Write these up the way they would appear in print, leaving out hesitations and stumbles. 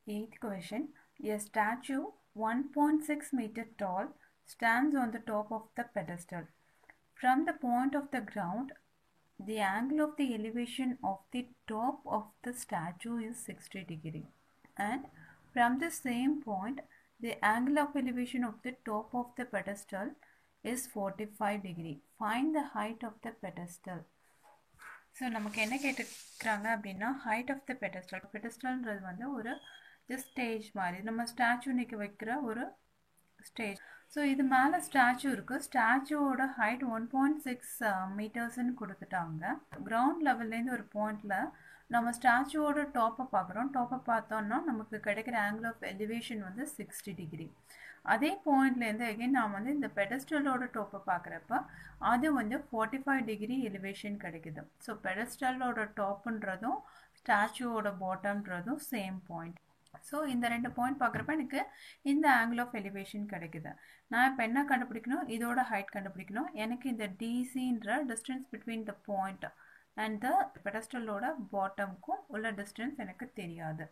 Eighth question. A statue 1.6 meter tall stands on the top of the pedestal. From the point of the ground, the angle of the elevation of the top of the statue is 60 degree. And from the same point, the angle of elevation of the top of the pedestal is 45 degree. Find the height of the pedestal. So நமக்கு என்ன கேட்டுக்கிறாங்க அப்படின்னா height of the pedestal. பெடஸ்டல்ன்றது வந்து ஒரு just stage மாதிரி நம்ம statue நிற்க வைக்கிற ஒரு ஸ்டேஜ். ஸோ இது மேலே ஸ்டாச்சு இருக்குது. ஸ்டாச்சுவோட ஹைட் 1.6 மீட்டர்ஸ்ன்னு கொடுத்துட்டாங்க. கிரவுண்ட் லெவல்லேருந்து ஒரு பாயிண்டில் நம்ம ஸ்டாச்சுவோட டாப்பை பார்க்குறோம். டாப்பை பார்த்தோன்னா நமக்கு கிடைக்கிற ஆங்கிள் ஆஃப் எலிவேஷன் வந்து 60 டிகிரி. அதே பாயிண்ட்லேருந்து அகெயின் நான் வந்து இந்த பெடஸ்டலோட டாப்பை பார்க்குறப்ப அது வந்து 45 டிகிரி எலிவேஷன் கிடைக்குது. ஸோ பெடஸ்டலோட டாப்புன்றதும் ஸ்டாச்சுவோட பாட்டம்ன்றதும் சேம் பாயிண்ட். ஸோ இந்த ரெண்டு பாயிண்ட் பார்க்குறப்ப எனக்கு இந்த ஆங்கிள் ஆஃப் எலிவேஷன் கிடைக்குது. நான் இப்போ என்ன கண்டுபிடிக்கணும், இதோட ஹைட் கண்டுபிடிக்கணும். எனக்கு இந்த டிசின்ற distance between the point and the பெடஸ்டலோட பாட்டமுக்கும் உள்ள டிஸ்டன்ஸ் எனக்கு தெரியாது.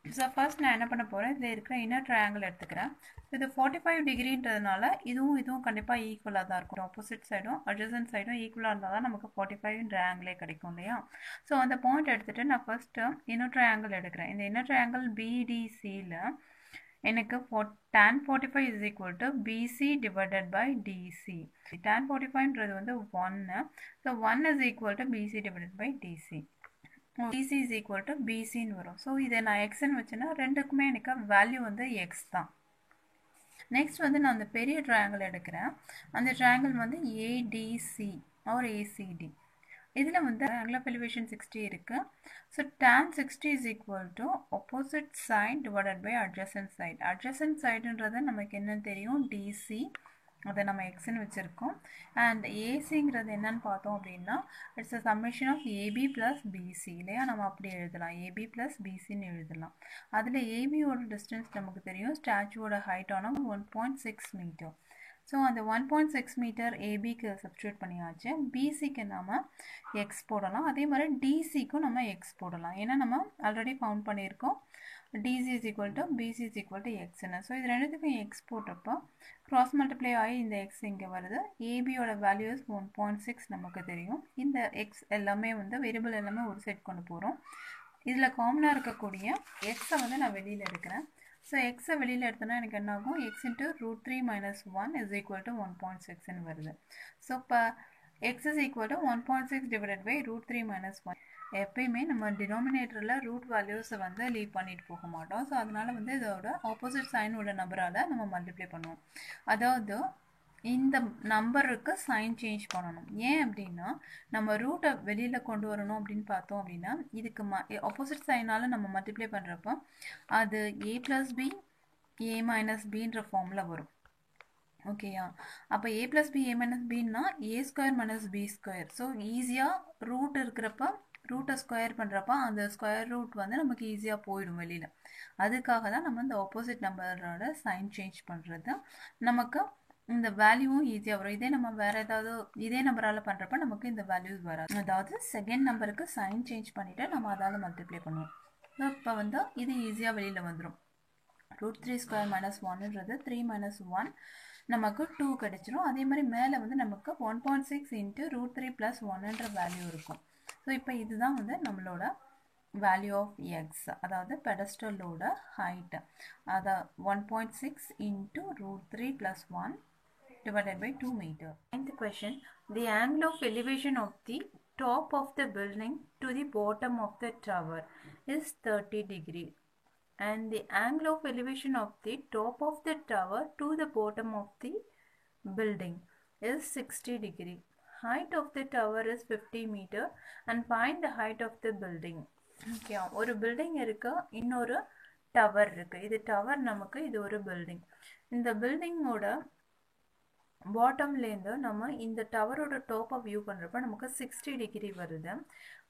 ஸோ ஃபர்ஸ்ட் நான் என்ன பண்ண போகிறேன், இதில் இருக்கிற இன்னர் ட்ரையாங்கிள் எடுத்துக்கிறேன். இது 45 டிகிரின்றதுனால இதுவும் கண்டிப்பாக ஈக்குவலாக தான் இருக்கும். ஆப்போசிட் சைடும் அட்ஜசன்ட் சைடும் ஈக்குவலாக இருந்தால் தான் நமக்கு 45 ஆங்கிளே கிடைக்கும் இல்லையா. ஸோ அந்த பாயிண்ட் எடுத்துகிட்டு நான் ஃபர்ஸ்ட்டு இன்னர் ட்ரையாங்கிள் எடுக்கிறேன். இந்த இன்னர் ட்ரையாங்கிள் பிடிசியில் எனக்கு tan 45 is equal to BC divided by DC. tan 45ன்றது வந்து 1. So 1 is equal to BC divided by DC. DC is equal to BCன்னு வரும். ஸோ இதை நான் எக்ஸ்ன்னு வச்சேன்னா ரெண்டுக்குமே எனக்கு வேல்யூ வந்து எக்ஸ் தான். நெக்ஸ்ட் வந்து நான் அந்த பெரிய ட்ரையாங்கிள் எடுக்கிறேன். அந்த ட்ரையாங்கிள் வந்து ஏடிசி ஆர் ஏசிடி. இதில் வந்து ஆங்கிள் ஆஃப் எலிவேஷன் 60 இருக்குது. So tan 60 is equal to opposite side divided by adjacent side. adjacent sideன்றது நமக்கு என்னன்னு தெரியும், டிசி. அதை நம்ம எக்ஸ்ன்னு வச்சுருக்கோம். அண்ட் ஏசிங்கிறது என்னன்னு பார்த்தோம் அப்படின்னா it's a summation of AB plus BC இல்லையா. நம்ம அப்படி எழுதலாம், ஏபி ப்ளஸ் பிசின்னு எழுதலாம். அதில் ஏபியோட டிஸ்டன்ஸ் நமக்கு தெரியும், ஸ்டாச்சுவோட ஹைட்டான 1.6 மீட்டர். ஸோ அந்த 1.6 மீட்டர் ஏபிக்கு சப்ஸ்டியூட் பண்ணியாச்சு. பிசிக்கு நம்ம எக்ஸ் போடலாம். அதே மாதிரி டிசிக்கும் நம்ம எக்ஸ் போடலாம். ஏன்னா நம்ம ஆல்ரெடி ஃபவுண்ட் பண்ணியிருக்கோம் DC is equal to BC is equal to X. So இது ரெண்டுத்துக்கும் எக்ஸ் போட்டப்போ க்ராஸ் மல்டிப்ளை ஆகி இந்த எக்ஸ் இங்கே வருது. ஏபியோட வேல்யூஸ் 1.6 நமக்கு தெரியும். இந்த எக்ஸ் எல்லாமே வந்து வேரியபிள் எல்லாமே ஒரு சைட் கொண்டு போகிறோம். இதில் காமனாக இருக்கக்கூடிய எக்ஸை வந்து நான் வெளியில் எடுக்கிறேன். ஸோ எக்ஸை வெளியில் எடுத்தோன்னா எனக்கு என்ன ஆகும், x into √3 - 1 is equal to 1.6ன்னு வருது. ஸோ இப்போ x is equal to 1.6 divided by √3 - 1. எப்பயுமே நம்ம டினாமினேட்டரில் ரூட் வேல்யூஸை வந்து லீவ் பண்ணிட்டு போக மாட்டோம். ஸோ அதனால் வந்து இதோட ஆப்போசிட் சைனோட நம்பரால் நம்ம மல்டிப்ளை பண்ணுவோம். அதாவது இந்த நம்பருக்கு சைன் சேஞ்ச் பண்ணணும். ஏன் அப்படின்னா நம்ம ரூட்டை வெளியில் கொண்டு வரணும் அப்படின்னு பார்த்தோம் அப்படின்னா இதுக்கு ஆப்போசிட் சைனால் நம்ம மல்டிப்ளை பண்ணுறப்போ அது a + b a - bன்ற ஃபார்மில் வரும். ஓகேயா. அப்போ a + b a - bன்னா a² - b². So ஈஸியாக ரூட் இருக்கிறப்ப ரூட்டை ஸ்கொயர் பண்ணுறப்ப அந்த ஸ்கொயர் ரூட் வந்து நமக்கு ஈஸியாக போயிடும் வெளியில். அதுக்காக தான் நம்ம இந்த ஆப்போசிட் நம்பரோட சைன் சேஞ்ச் பண்ணுறது. நமக்கு இந்த வேல்யூவும் ஈஸியாக வரும். இதே நம்ம வேறு ஏதாவது இதே நம்பரால் பண்ணுறப்ப நமக்கு இந்த வேல்யூஸ் வராது. அதாவது செகண்ட் நம்பருக்கு சைன் சேஞ்ச் பண்ணிவிட்டு நம்ம அதால் மல்டிப்ளை பண்ணுவோம். ஸோ இப்போ வந்து இது ஈஸியாக வெளியில் வந்துடும். √3² - 1ன்றது 3 - 1 நமக்கு 2 கிடைச்சிரும். அதே மாதிரி மேலே வந்து நமக்கு 1.6 × √3 + 1ன்ற வேல்யூ இருக்கும். ஸோ இப்போ இதுதான் வந்து நம்மளோட வேல்யூ ஆஃப் எக்ஸ், அதாவது பெடஸ்டலோட ஹைட்டு. அதான் 1.6 × √3 + 1 divided by 2 meter. Ninth question. The angle of elevation of the top of the building to the bottom of the tower is 30 degree. And the angle of elevation of the top of the tower to the bottom of the building is 60 degree. Height of the tower is 50 meter and find the height of the building. Okay, ஒரு building இருக்கு, இன்னொரு tower இருக்கு. இது tower நமக்கு, இது ஒரு building. இந்த பில்டிங்கோட பாட்டம்லேருந்து நம்ம இந்த டவரோட டாப்பை வியூ பண்ணுறப்ப நமக்கு 60 டிகிரி வருது.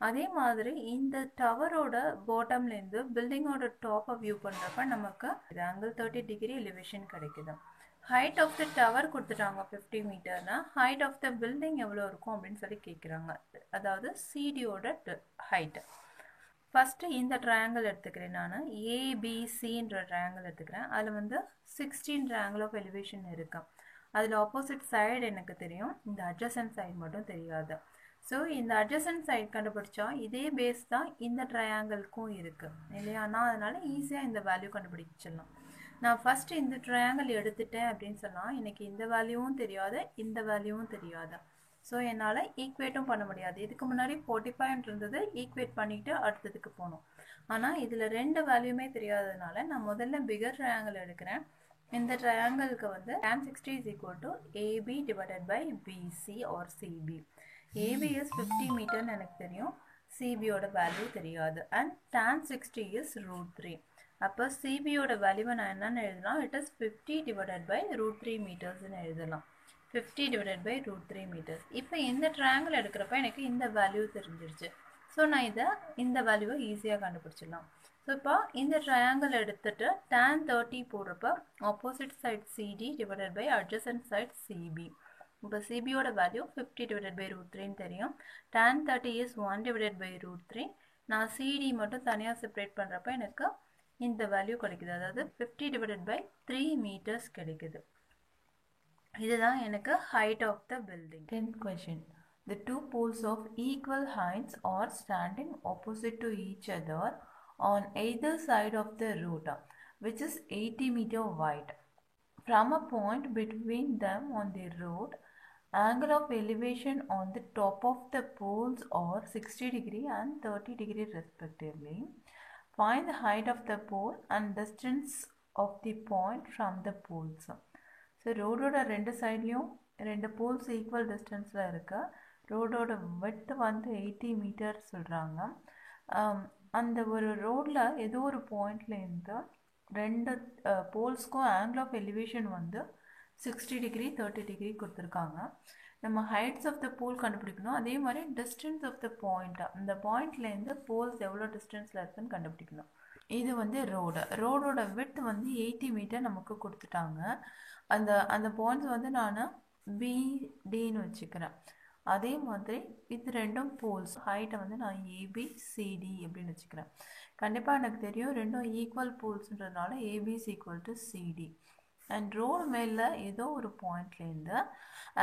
அதே மாதிரி இந்த டவரோட பாட்டம்லேருந்து பில்டிங்கோட டாப்பை வியூ பண்ணுறப்ப நமக்கு ஆங்கிள் 30 டிகிரி எலிவேஷன் கிடைக்குது. ஹைட் ஆஃப் த டவர் கொடுத்துட்டாங்க 50 மீட்டர்னா, ஹைட் ஆஃப் த பில்டிங் எவ்வளோ இருக்கும் அப்படின்னு சொல்லி கேட்குறாங்க. அதாவது சிடியோட ஹைட்டு. ஃபஸ்ட்டு இந்த ட்ரையாங்கிள் எடுத்துக்கிறேன் நான். ஏபிசின்ற ட்ரையாங்கிள் எடுத்துக்கிறேன். அதில் வந்து 16 ஆங்கிள் ஆஃப் எலிவேஷன் இருக்கு. அதில் ஆப்போசிட் சைடு எனக்கு தெரியும், இந்த அட்ஜசன்ட் சைடு மட்டும் தெரியாது. ஸோ இந்த அட்ஜசன்ட் சைடு கண்டுபிடிச்சா இதே பேஸ் தான் இந்த ட்ரையாங்கிள்க்கும் இருக்குது இல்லையா? நான் அதனால் ஈஸியாக இந்த வேல்யூ கண்டுபிடிச்சிடலாம். நான் ஃபஸ்ட்டு இந்த ட்ரையாங்கிள் எடுத்துட்டேன் அப்படின்னு சொன்னால் எனக்கு இந்த வேல்யூவும் தெரியாது, இந்த வேல்யூவும் தெரியாது. ஸோ என்னால் ஈக்குவேட்டும் பண்ண முடியாது. இதுக்கு முன்னாடி 45 இருந்தது, ஈக்குவேட் பண்ணிவிட்டு அடுத்ததுக்கு போகணும். ஆனால் இதில் ரெண்டு வேல்யூமே தெரியாததுனால நான் முதல்ல பிகர் ட்ரையாங்கிள் எடுக்கிறேன். இந்த ட்ரையாங்கிளுக்கு வந்து tan 60 is equal to AB divided by BC or CB. AB is 50 மீட்டர்னு எனக்கு தெரியும், CBயோட வேல்யூ தெரியாது. And tan 60 is √3. அப்போ CBயோட வேல்யூவை நான் என்னென்னு எழுதலாம்? இட் இஸ் 50 divided by √3 மீட்டர்ஸ்ன்னு எழுதலாம். 50 divided by √3 meters. இப்போ இந்த ட்ரையாங்கிள் எடுக்கிறப்ப எனக்கு இந்த வேல்யூ தெரிஞ்சிருச்சு. ஸோ நான் இந்த வேல்யூவை ஈஸியாக கண்டுபிடிச்சிடலாம். ஸோ இப்போ இந்த ட்ரையாங்கிள் எடுத்துட்டு tan 30 போடுறப்ப opposite side CD divided by adjacent side CB. இப்போ CBயோட வேல்யூ 50 divided by √3ன்னு தெரியும். tan 30 is 1 divided by √3. நான் CD மட்டும் தனியாக செப்பரேட் பண்ணுறப்ப எனக்கு இந்த வேல்யூ கிடைக்குது. அதாவது 50 divided by 3 meters கிடைக்குது. இதுதான் எனக்கு height of the building. 10th question. The two poles of equal heights are standing opposite to each other on either side of the road, which is 80 meter wide. From a point between them on the road, angle of elevation on the top of the poles are 60 degree and 30 degree respectively. Find the height of the pole and distance of the point from the poles. So ரோடோட ரெண்டு சைட்லேயும் ரெண்டு poles equal டிஸ்டன்ஸில் இருக்கு. ரோடோட width வந்து 80 metre சொல்கிறாங்க. அந்த ஒரு ரோடில் ஏதோ ஒரு பாயிண்ட்லேருந்து ரெண்டு போல்ஸ்க்கும் ஆங்கிள் ஆஃப் எலிவேஷன் வந்து 60 டிகிரி 30 டிகிரி கொடுத்துருக்காங்க. நம்ம ஹைட்ஸ் ஆஃப் த போல் கண்டுபிடிக்கணும். அதே மாதிரி டிஸ்டன்ஸ் ஆஃப் த பாயிண்ட், அந்த பாயிண்ட்லேருந்து போல்ஸ் எவ்வளோ டிஸ்டன்ஸில் இருக்குன்னு கண்டுபிடிக்கணும். இது வந்து ரோடோட விட்த் வந்து 80 மீட்டர் நமக்கு கொடுத்துட்டாங்க. அந்த பாயிண்ட்ஸ் வந்து நான் பிடின்னு வச்சுக்கிறேன். அதே மாதிரி இது ரெண்டும் போல்ஸ் ஹைட்டை வந்து நான் ஏபிசிடி அப்படின்னு வச்சுக்கிறேன். கண்டிப்பாக எனக்கு தெரியும் ரெண்டும் ஈக்குவல் போல்ஸ்ன்றதுனால AB is equal to CD. And road மேலே ஏதோ ஒரு பாயிண்ட்லேருந்து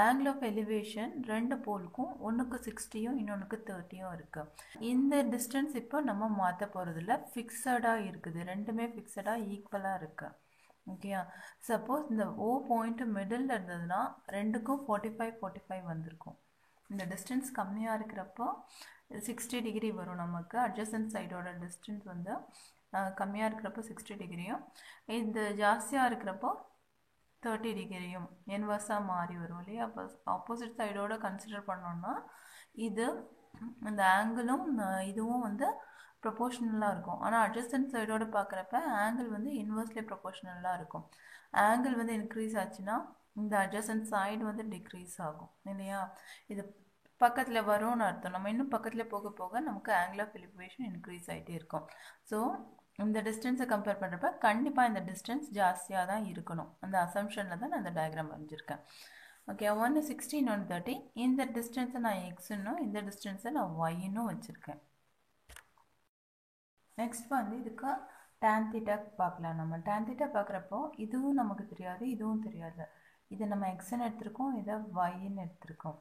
ஆங்கிள் ஆஃப் எலிவேஷன் ரெண்டு போலுக்கும் ஒன்றுக்கு 60யும் இன்னொன்றுக்கு 30யும் இருக்குது. இந்த டிஸ்டன்ஸ் இப்போ நம்ம மாற்ற போகிறதில்ல, ஃபிக்ஸடாக இருக்குது. ரெண்டுமே ஃபிக்ஸடாக ஈக்குவலாக இருக்குது. ஓகேயா? சப்போஸ் இந்த ஓ பாயிண்ட் மிடில் இருந்ததுன்னா ரெண்டுக்கும் 45 வந்திருக்கும். இந்த டிஸ்டன்ஸ் கம்மியாக இருக்கிறப்போ 60 டிகிரி வரும் நமக்கு. அட்ஜசன்ட் சைடோட டிஸ்டன்ஸ் வந்து கம்மியாக இருக்கிறப்போ 60 டிகிரியும், இது ஜாஸ்தியாக இருக்கிறப்போ 30 டிகிரியும் இன்வர்ஸாக மாறி வரும் இல்லையா? அப்போ ஆப்போசிட் சைடோட கன்சிடர் பண்ணோன்னா இது இந்த ஆங்கிளும் இதுவும் வந்து ப்ரொபோர்ஷனலாக இருக்கும். ஆனால் அட்ஜசன்ட் சைடோடு பார்க்குறப்ப ஆங்கிள் வந்து இன்வர்ஸ்லி ப்ரொபோர்ஷனலாக இருக்கும். ஆங்கிள் வந்து இன்க்ரீஸ் ஆச்சுன்னா இந்த அட்ஜசன்ட் சைடு வந்து டிக்ரீஸ் ஆகும் இல்லையா? இது பக்கத்தில் வரும்னு அர்த்தம். நம்ம இன்னும் பக்கத்தில் போக போக நமக்கு ஆங்கிள் ஆஃப் எலிவேஷன் இன்க்ரீஸ் ஆகிட்டே இருக்கும். ஸோ இந்த டிஸ்டன்ஸை கம்பேர் பண்ணுறப்ப கண்டிப்பாக இந்த டிஸ்டன்ஸ் ஜாஸ்தியாக தான் இருக்கணும். அந்த அசம்ஷனில் தான் நான் அந்த டயக்ராம் வரைஞ்சிருக்கேன். ஓகே, 1 60 1 30. இந்த டிஸ்டன்ஸை நான் எக்ஸ்ன்னும் இந்த டிஸ்டன்ஸை நான் ஒய்ன்னும் வச்சுருக்கேன். நெக்ஸ்ட் வந்து இதுக்கு tan θ பார்க்கலாம். நம்ம tan θ பார்க்குறப்போ இதுவும் நமக்கு தெரியாது, இதுவும் தெரியாது. இதை நம்ம எக்ஸ்ன்னு எடுத்திருக்கோம், இதை ஒய்ன்னு எடுத்திருக்கோம்.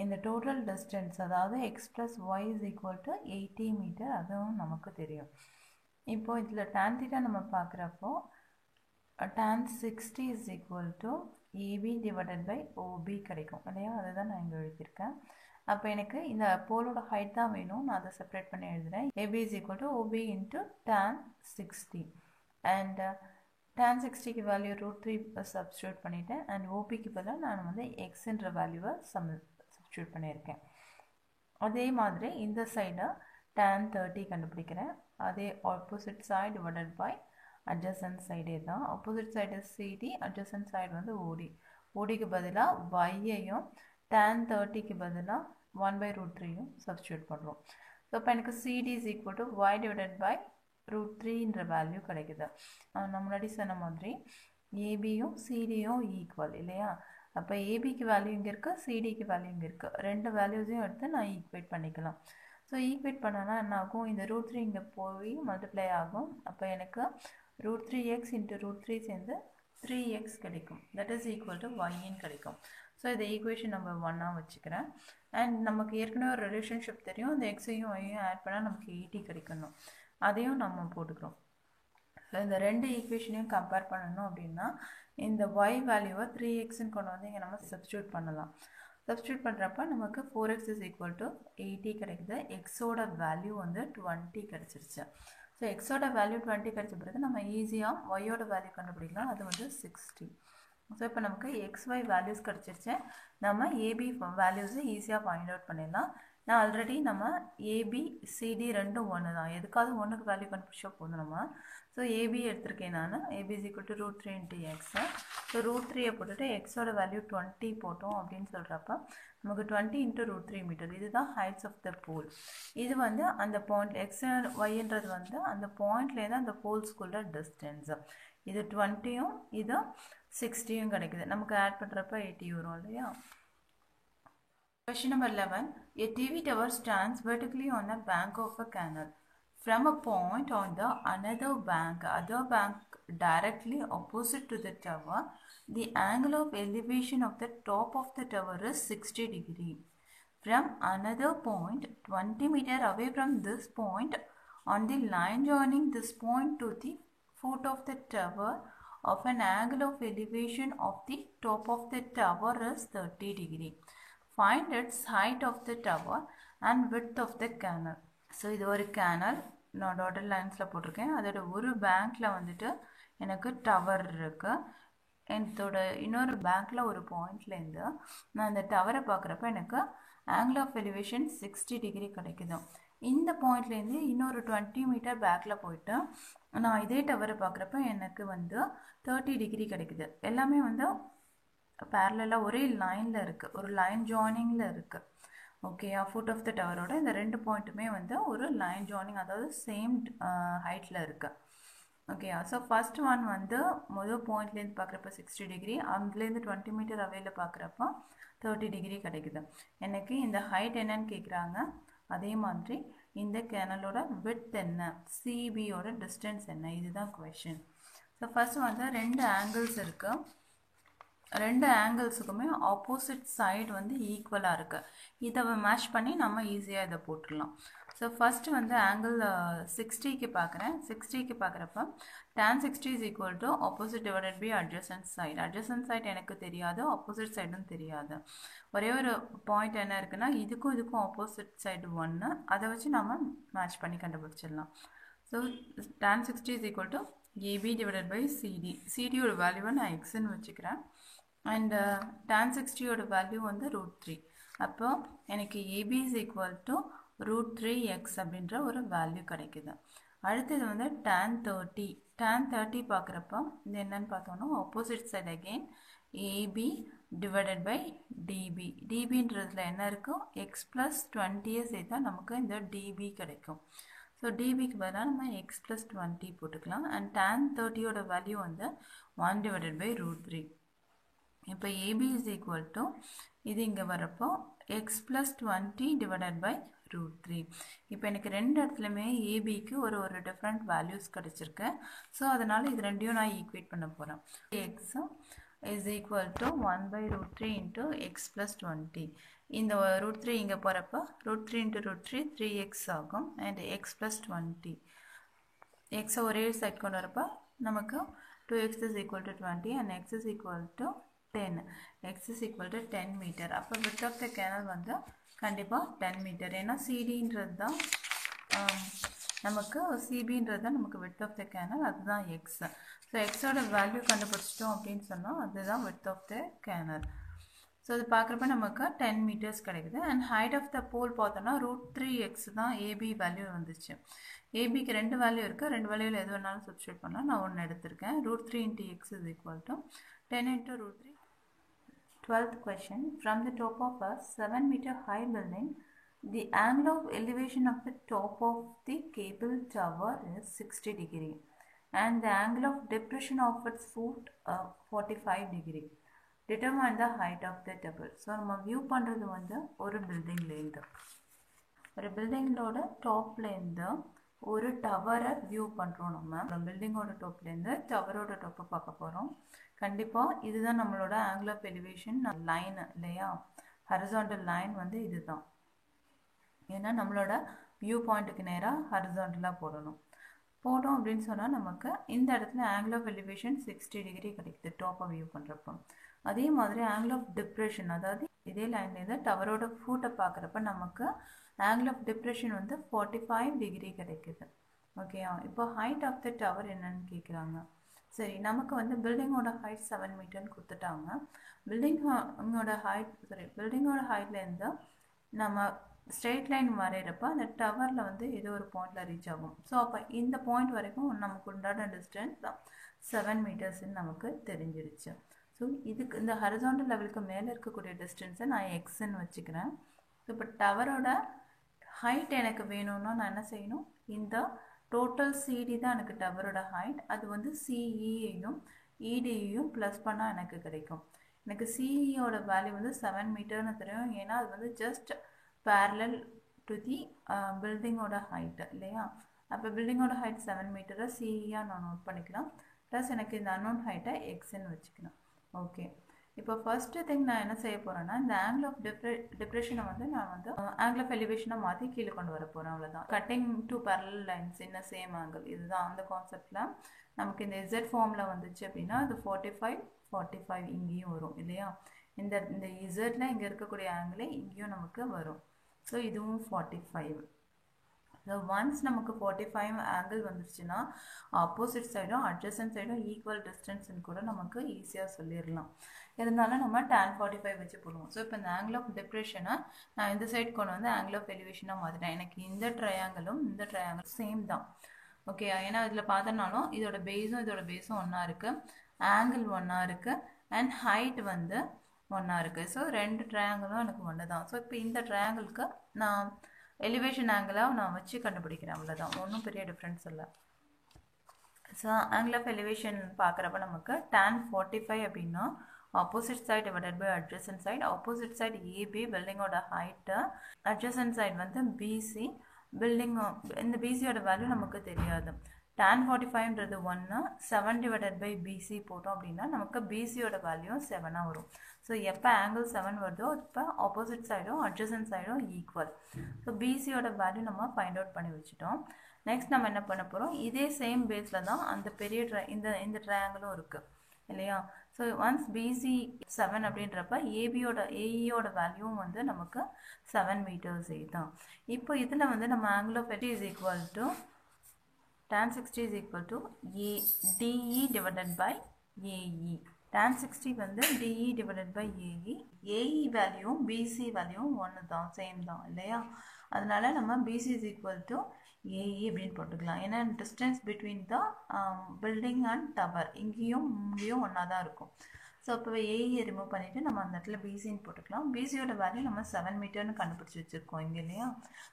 இந்த டோட்டல் டிஸ்டன்ஸ் அதாவது x plus y is equal to 80 metre, அதுவும் நமக்கு தெரியும். இப்போது இதில் tan θ நம்ம பார்க்குறப்போ tan 60 is equal to AB divided by OB கிடைக்கும் இல்லையா? அதை தான் நான் இங்கே எழுதியிருக்கேன். அப்போ எனக்கு இந்த போலோட ஹைட் தான் வேணும், நான் அதை செப்பரேட் பண்ணி எழுதுகிறேன். AB is equal to OB into tan 60 and tan 60க்கு வேல்யூ √3 சப்ஸ்டியூட் பண்ணிவிட்டேன். அண்ட் ஓபிக்கு பதிலாக நான் வந்து எக்ஸ்ன்ற வேல்யூவை சப்ஸ்டியூட் பண்ணியிருக்கேன். அதே மாதிரி இந்த சைடை tan 30 கண்டுபிடிக்கிறேன். அதே opposite side divided by adjacent சைடே தான். Opposite side CD, adjacent side வந்து ஓடி. ஓடிக்கு பதிலாக ஒய்யையும் tan 30க்கு பதிலாக 1/√3யும் சப்ஸ்டியூட் பண்ணுறோம். ஸோ இப்போ எனக்கு CD is equal to Y divided by √3ன்ற வேல்யூ கிடைக்குது. நான் முன்னாடி சொன்ன மாதிரி ஏபியும் சிடியும் ஈக்குவல் இல்லையா? அப்போ ஏபிக்கு வேல்யூ இங்கே இருக்குது, சிடிக்கு வேல்யூ இங்கே இருக்குது. ரெண்டு வேல்யூஸையும் எடுத்து நான் ஈக்குவேட் பண்ணிக்கலாம். ஸோ ஈக்குவேட் பண்ணனா என்ன ஆகும், இந்த √3 இங்கே போய் மல்டிப்ளை ஆகும். அப்போ எனக்கு √3x இன்ட்டு √3 சேர்ந்து 3x கிடைக்கும். தட் இஸ் ஈக்குவல் டு yன்னு கிடைக்கும். ஸோ இதை ஈக்குவேஷன் நம்பர் 1 வச்சுக்கிறேன். அண்ட் நமக்கு ஏற்கனவே ஒரு ரிலேஷன்ஷிப் தெரியும், இந்த எக்ஸையும் ஒய்யும் ஆட் பண்ணால் நமக்கு 80 கிடைக்கணும். அதையும் நம்ம போட்டுக்கிறோம். ஸோ இந்த ரெண்டு ஈக்குவேஷனையும் கம்பேர் பண்ணணும் அப்படின்னா இந்த y வேல்யூவை 3xன்னு கொண்டு வந்து இங்கே நம்ம சப்ஸ்டியூட் பண்ணலாம். சப்ஸ்டியூட் பண்ணுறப்ப நமக்கு 4x இஸ் ஈக்குவல் டு 80 கிடைக்குது. எக்ஸோட வேல்யூ வந்து 20 கிடச்சிருச்சு. ஸோ எக்ஸோட வேல்யூ 20 கிடச்ச பிறகு நம்ம ஈஸியாக ஒய்யோட வேல்யூ கண்டுபிடிக்கலாம். அது வந்து 60. ஸோ இப்போ நமக்கு XY வேல்யூஸ் கிடச்சிருச்சு. நம்ம AB வேல்யூஸை ஈஸியாக ஃபைண்ட் அவுட் பண்ணிடலாம். நான் ஆல்ரெடி நம்ம ABCD ரெண்டும் ஒன்று தான், எதுக்காவது ஒன்றுக்கு வேல்யூ கண்டுபிடிச்சா போதும் நம்ம. ஸோ AB எடுத்திருக்கேன் நான். AB is equal to √3 into x. So √3 போட்டுட்டு எக்ஸோட வேல்யூ 20 போட்டோம் அப்படின்னு சொல்கிறப்ப நமக்கு 20 into √3 மீட்டர். இதுதான் ஹைட்ஸ் ஆஃப் த போல். இது வந்து அந்த பாயிண்ட் எக்ஸ் ஒய்ன்றது வந்து அந்த பாயிண்ட்லேருந்து அந்த போல்ஸ்குள்ள டிஸ்டன்ஸ். இது 20யும் இது 60யும் கிடைக்குது. நமக்கு ஆட் பண்ணுறப்ப 80 வரும் இல்லையா. Question number 11. A TV tower stands vertically on a bank of a canal. From a point on the other bank directly opposite to the tower, the angle of elevation of the top of the tower is 60 degree. From another point 20 meter away from this point, on the line joining this point to the foot of the tower, of an angle of elevation of the top of the tower is 30 degree. Find its height of the tower and width of the canal. So இது ஒரு canal, நான் dotted லைன்ஸில் போட்டிருக்கேன். அதோட ஒரு பேங்க்கில் வந்துட்டு எனக்கு tower இருக்குது. என்னோட இன்னொரு பேங்க்கில் ஒரு பாயிண்ட்லேருந்து நான் இந்த டவரை பார்க்குறப்ப எனக்கு ஆங்கிள் ஆஃப் எலிவேஷன் 60 டிகிரி கிடைக்குது. இந்த பாயிண்ட்லேருந்து இன்னொரு 20 மீட்டர் பேக்கில் போயிட்டு நான் இதே டவரை பார்க்குறப்ப எனக்கு வந்து 30 டிகிரி கிடைக்குது. எல்லாமே வந்து பேரலாக ஒரே லைனில் இருக்குது, ஒரு லைன் ஜாயினிங்கில் இருக்குது. ஓகே, ஃபுட் ஆஃப் த டவரோட இந்த ரெண்டு பாயிண்ட்டுமே வந்து ஒரு லைன் ஜாயினிங், அதாவது சேம் ஹைட்டில் இருக்குது. ஓகே, ஸோ ஃபஸ்ட் ஒன் வந்து முதல் பாயிண்ட்லேருந்து பார்க்குறப்ப 60 டிகிரி, அதுலேருந்து 20 மீட்டர் அவையில் பார்க்குறப்ப 30 டிகிரி கிடைக்குது. எனக்கு இந்த ஹைட் என்னன்னு கேட்குறாங்க. அதே மாதிரி இந்த கேனலோட விட்த் என்ன, சிபியோட டிஸ்டன்ஸ் என்ன, இதுதான் கொஷின். ஸோ ஃபஸ்ட் வந்து ரெண்டு ஆங்கிள்ஸ் இருக்குது. ரெண்டு ஆங்கிள்ஸுக்குமே ஆப்போசிட் சைடு வந்து ஈக்குவலாக இருக்குது. இதை மேட்ச் பண்ணி நம்ம ஈஸியாக இதை போட்டுடலாம். ஸோ ஃபஸ்ட்டு வந்து ஆங்கிள் 60க்கு பார்க்குறேன். 60க்கு பார்க்குறப்ப tan 60 is equal to opposite divided by adjacent side. adjacent side எனக்கு தெரியாது, ஆப்போசிட் சைடும் தெரியாது. ஒரே ஒரு பாயிண்ட் என்ன இருக்குன்னா இதுக்கும் இதுக்கும் ஆப்போசிட் சைடு 1, அதை வச்சு நம்ம மேட்ச் பண்ணி கண்டுபிடிச்சிடலாம். So tan 60 is equal to AB divided by CD. CDயோட வேல்யூவை நான் எக்ஸ்ன்னு வச்சுக்கிறேன். அண்ட் tan 60யோட வேல்யூ வந்து √3. அப்போ எனக்கு AB is equal to √3x அப்படின்ற ஒரு வேல்யூ கிடைக்குது. அடுத்தது வந்து tan 30. tan 30 பார்க்குறப்போ இது என்னன்னு பார்த்தோன்னா opposite side again AB divided by DB. DBன்றதுல என்ன இருக்கும், x + 20 சேர்த்தா நமக்கு இந்த DB கிடைக்கும். ஸோ டிபிக்கு பதிலாக நம்ம x + 20 போட்டுக்கலாம். அண்ட் tan 30யோட வேல்யூ வந்து 1 டிவைடட் பை √3. இப்போ AB is equal to இது இங்கே வரப்போ x + 20 டிவைடட் பை √3. இப்போ எனக்கு ரெண்டு இடத்துலையுமே ஏபிக்கு ஒரு டிஃப்ரெண்ட் வேல்யூஸ் கிடச்சிருக்கு. ஸோ அதனால் இது ரெண்டையும் நான் ஈக்குவேட் பண்ண போகிறேன். x is equal to 1 by √3 into x + 20. இந்த √3 இங்கே போகிறப்போ √3 into √3 3x ஆகும். அண்ட் x + 20 எக்ஸை ஒரே சைட் கொண்டு வரப்போ நமக்கு 2x is equal to 20 and x is equal to 10. x is equal to 10 metre. அப்போ width of the canal வந்து கண்டிப்பாக 10 மீட்டர். ஏன்னா சிடின்றது தான் நமக்கு, சிபின்றது தான் நமக்கு width of the canal, அதுதான் எக்ஸ். ஸோ எக்ஸோட வேல்யூ கண்டுபிடிச்சிட்டோம் அப்படின்னு சொன்னால் அதுதான் width of the canal. So இது பார்க்குறப்ப நமக்கு 10 மீட்டர்ஸ் கிடைக்குது. அண்ட் ஹைட் ஆஃப் த போல் பார்த்தோன்னா √3x தான் ஏபி வேல்யூ வந்துச்சு. ஏபிக்கு ரெண்டு வேல்யூ இருக்குது, ரெண்டு வேல்யூவில் எது வேணாலும் சப்ஸ்டியூட் பண்ணலாம். நான் ஒன்று எடுத்திருக்கேன். √3 into x is equal to 10 into √3. 12th question. From the top of a 7-meter high building, the angle of elevation of the top of the cable tower is 60 degree and the angle of depression of its foot 45 degree. Determine the height of the tower. So நம்ம view பண்ணுறது வந்து ஒரு பில்டிங்லேருந்து. ஒரு பில்டிங்கோட டாப்லேருந்து ஒரு டவரை view பண்ணுறோம். நம்ம பில்டிங்கோட டாப்லேருந்து டவரோட டாப்பை பார்க்க போகிறோம். கண்டிப்பாக இதுதான் நம்மளோட ஆங்கிள் ஆஃப் எலிவேஷன் லைன் இல்லையா? ஹரிசாண்டல் லைன் வந்து இதுதான். ஏன்னா நம்மளோட வியூ பாயிண்ட்டுக்கு நேராக ஹரிசாண்டலாக போடணும். போட்டோம் அப்படின்னு சொன்னால் நமக்கு இந்த இடத்துல ஆங்கிள் ஆஃப் எலிவேஷன் 60 டிகிரி கிடைக்குது டாப்பை வியூ பண்ணுறப்போ. அதே மாதிரி ஆங்கிள் ஆஃப் டிப்ரெஷன், அதாவது இதே லைன்லேருந்து டவரோட ஃபூட்டை பார்க்குறப்ப நமக்கு ஆங்கிள் ஆஃப் டிப்ரெஷன் வந்து 45 டிகிரி கிடைக்குது. ஓகேயா? இப்போ ஹைட் ஆஃப் த டவர் என்னன்னு கேட்குறாங்க. சரி, நமக்கு வந்து பில்டிங்கோட ஹைட் 7 மீட்டர்னு கொடுத்துட்டாங்க. பில்டிங்கோட ஹைட்லேருந்து நம்ம ஸ்ட்ரெயிட் லைன் வரைகிறப்ப அந்த டவரில் வந்து ஏதோ ஒரு பாயிண்டில் ரீச் ஆகும். ஸோ அப்போ இந்த பாயிண்ட் வரைக்கும் நமக்கு உண்டான டிஸ்டன்ஸ் 7 மீட்டர்ஸ்ன்னு நமக்கு தெரிஞ்சிருச்சு. ஸோ இதுக்கு இந்த ஹரிசாண்டல் லெவலுக்கு மேலே இருக்கக்கூடிய டிஸ்டன்ஸை நான் எக்ஸ்ன்னு வச்சுக்கிறேன். ஸோ இப்போ டவரோட ஹைட் எனக்கு வேணும்னா நான் என்ன செய்யணும்? இந்த டோட்டல் சிடி தான் எனக்கு டவரோட ஹைட். அது வந்து சிஇயையும் இடியையும் ப்ளஸ் பண்ணால் எனக்கு கிடைக்கும். எனக்கு சிஇயோட வேல்யூ வந்து 7 மீட்டர்னு தெரியும். ஏன்னா அது வந்து ஜஸ்ட் parallel to the பில்டிங்கோட ஹைட் இல்லையா? அப்போ பில்டிங்கோட ஹைட் 7 மீட்டரை சிஇயாக நான் நோட் பண்ணிக்கலாம். ப்ளஸ் எனக்கு இந்த அன்னோன் ஹைட்டை எக்ஸ்ன்னு வச்சுக்கலாம். ஓகே, இப்போ ஃபர்ஸ்ட் திங் நான் என்ன செய்ய போகிறேன்னா, இந்த ஆங்கிள் ஆஃப் டிப்ரெஷனை வந்து நான் வந்து ஆங்கிள் ஆஃப் எலிவேஷனை மாற்றி கீழே கொண்டு வர போகிறேன். அவ்வளோதான். Cutting two parallel lines in the same angle, இதுதான் அந்த கான்செப்டில். நமக்கு இந்த இசட் ஃபார்மில் வந்துச்சு அப்படின்னா அது 45 இங்கேயும் வரும் இல்லையா? இந்த இசட்டில் இங்கே இருக்கக்கூடிய ஆங்கிளே இங்கேயும் நமக்கு வரும். ஸோ இதுவும் 45. ஸோ ஒன்ஸ் நமக்கு 45 ஆங்கிள் வந்துருச்சுன்னா ஆப்போசிட் சைடும் அட்ஜசன்ட் சைடும் ஈக்குவல் டிஸ்டன்ஸ்ன்னு கூட நமக்கு ஈஸியாக சொல்லிடலாம். இருந்தாலும் நம்ம tan 45 வச்சு போடுவோம். ஸோ இப்போ இந்த ஆங்கிள் ஆஃப் டிப்ரெஷனை நான் இந்த சைட் கொண்டு வந்து ஆங்கிள் ஆஃப் எலிவேஷனாக மாற்றிட்டேன். எனக்கு இந்த ட்ரையாங்கிளும் இந்த ட்ரையாங்கிளும் சேம் தான். ஓகே, ஏன்னா இதில் பார்த்தோம்னாலும் இதோட பேஸும் ஒன்றா இருக்குது, ஆங்கிள் ஒன்றா இருக்குது, அண்ட் ஹைட் வந்து ஒன்றா இருக்குது. ஸோ ரெண்டு ட்ரையாங்கிளும் எனக்கு ஒன்று தான். ஸோ இப்போ இந்த ட்ரையாங்கிளுக்கு நான் எலிவேஷன் ஆங்கிளாக நான் வச்சு கண்டுபிடிக்கிறேன். அவ்வளோதான், ஒன்றும் பெரிய டிஃப்ரென்ஸ் இல்லை. ஸோ ஆங்கிள் ஆஃப் எலிவேஷன் பார்க்குறப்ப நமக்கு tan 45 அப்படின்னா opposite side divided by adjacent side. Opposite side AB பில்டிங்கோட ஹைட்டு, அட்ஜசன்ட் சைட் வந்து பிசி பில்டிங். இந்த பிசியோட வேல்யூ நமக்கு தெரியாது. tan 45ன்றது 1, 7 டிவைடட் பை பிசி போட்டோம் அப்படின்னா நமக்கு பிசியோட வேல்யூ 7ஆக வரும். ஸோ எப்போ ஆங்கிள் 7 வருதோ இப்போ ஆப்போசிட் சைடும் அட்ஜசன்ட் சைடும் ஈக்குவல். ஸோ பிசியோட வேல்யூ நம்ம ஃபைண்ட் அவுட் பண்ணி வச்சுட்டோம். நெக்ஸ்ட் நம்ம என்ன பண்ண போகிறோம்? இதே சேம் பேஸில் தான் அந்த பெரிய இந்த ட்ரையாங்கிளும் இருக்குது இல்லையா? ஸோ ஒன்ஸ் பிசி 7 அப்படின்றப்ப ஏஇயோட வேல்யூவும் வந்து நமக்கு 7 மீட்டர்ஸ் தான். இப்போ இதில் வந்து நம்ம ஆங்கிள் ஆஃப் எட் is equal to tan 60 is equal to DE divided by AE. tan 60 வந்து DE divided by AE. AE வேல்யூவும் BC வேல்யூவும் ஒன்று தான், சேம் தான் இல்லையா? அதனால நம்ம BC is equal to AE அப்படின்னு போட்டுக்கலாம். ஏன்னா distance between the building and tower இங்கேயும் ஒன்றா தான் இருக்கும். ஸோ இப்போ ஏஇயை ரிமூவ் பண்ணிவிட்டு நம்ம அந்த இடத்துல பிசின்னு போட்டுக்கலாம். பிசியோட வேல்யூ நம்ம 7 மீட்டர்னு கண்டுபிடிச்சி வச்சுருக்கோம் இங்கே இல்லையா?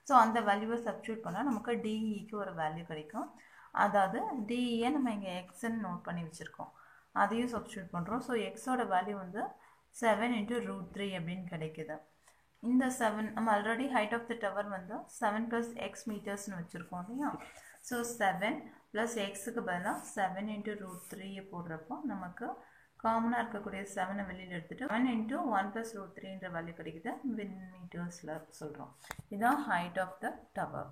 ஸோ அந்த வேல்யூவை சப்ஸ்டியூட் பண்ணால் நமக்கு டிஇக்கு ஒரு வேல்யூ கிடைக்கும். அதாவது டிஇயை நம்ம இங்கே எக்ஸ்ன்னு நோட் பண்ணி வச்சுருக்கோம், அதையும் சப்ஸ்டியூட் பண்ணுறோம். ஸோ எக்ஸோட வேல்யூ வந்து 7 × √3 அப்படின்னு கிடைக்குது. இந்த 7 நம்ம already height of the tower வந்து 7 + x மீட்டர்ஸ்னு வச்சுருக்கோம் இல்லையா? ஸோ 7 + xக்கு பதிலாக 7 × √3 போடுறப்போ நமக்கு காமனாக இருக்கக்கூடிய 7 வெளியில் எடுத்துகிட்டு 1 × 1 + √3ன்ற வேல்யூ கிடைக்குது. மீட்டர்ஸில் சொல்கிறோம். இதுதான் ஹைட் ஆஃப் த டவர்.